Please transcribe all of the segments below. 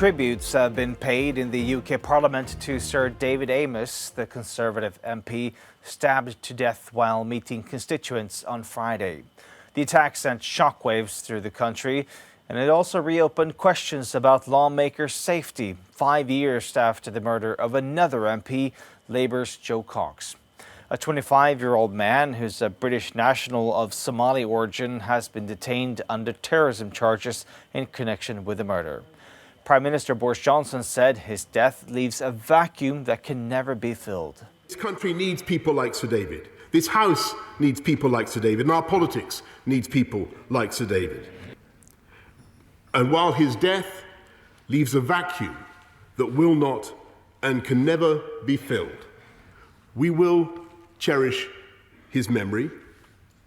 Tributes have been paid in the UK Parliament to Sir David Amess, the Conservative MP stabbed to death while meeting constituents on Friday. The attack sent shockwaves through the country, and it also reopened questions about lawmakers' safety 5 years after the murder of another MP, Labour's Joe Cox. A 25-year-old man who's a British national of Somali origin has been detained under terrorism charges in connection with the murder. Prime Minister Boris Johnson said his death leaves a vacuum that can never be filled. This country needs people like Sir David. This House needs people like Sir David, and our politics needs people like Sir David. And while his death leaves a vacuum that will not and can never be filled, we will cherish his memory,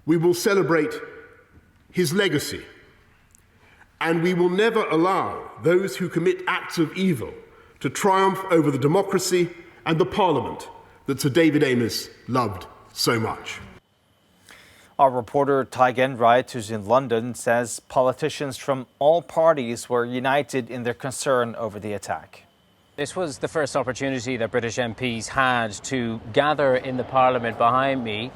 we will celebrate his legacy, and we will never allow those who commit acts of evil to triumph over the democracy and the Parliament that Sir David Amess loved so much. Our reporter Ty Genwright, who's in London, says politicians from all parties were united in their concern over the attack. This was the first opportunity that British MPs had to gather in the Parliament behind me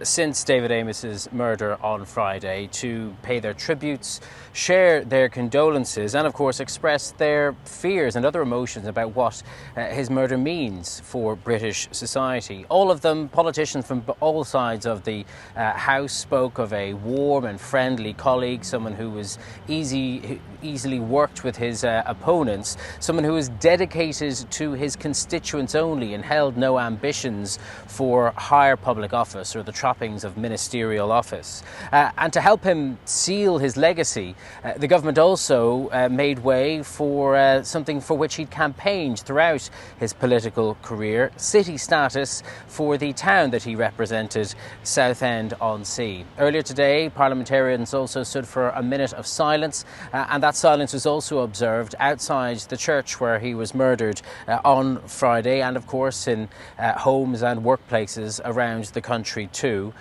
since David Amess's murder on Friday to pay their tributes, share their condolences and of course express their fears and other emotions about what his murder means for British society. All of them, politicians from all sides of the House, spoke of a warm and friendly colleague, someone who was easily worked with his opponents, someone who was dedicated to his constituents only and held no ambitions for higher public office or the trappings of ministerial office. And to help him seal his legacy, the government also made way for something for which he'd campaigned throughout his political career: city status for the town that he represented, Southend-on-Sea. Earlier today, parliamentarians also stood for a minute of silence, and that silence was also observed outside the church where he was murdered on Friday, and of course in homes and workplaces around the country too.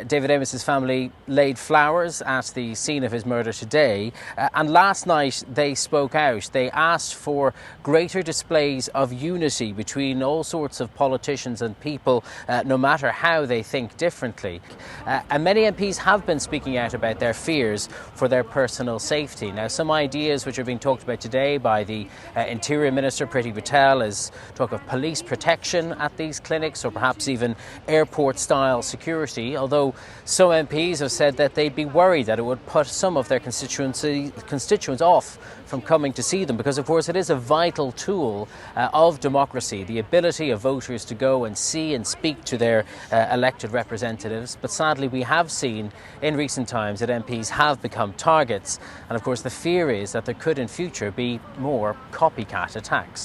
David Amess's family laid flowers at the scene of his murder today, and last night they spoke out. They asked for greater displays of unity between all sorts of politicians and people, no matter how they think differently. And many MPs have been speaking out about their fears for their personal safety. Now, some ideas which are being talked about today by the Interior Minister, Priti Patel, is talk of police protection at these clinics or perhaps even airport-style security, although some MPs have said that they'd be worried that it would put some of their constituents off from coming to see them, because of course it is a vital tool of democracy, the ability of voters to go and see and speak to their elected representatives. But sadly we have seen in recent times that MPs have become targets, and of course the fear is that there could in future be more copycat attacks.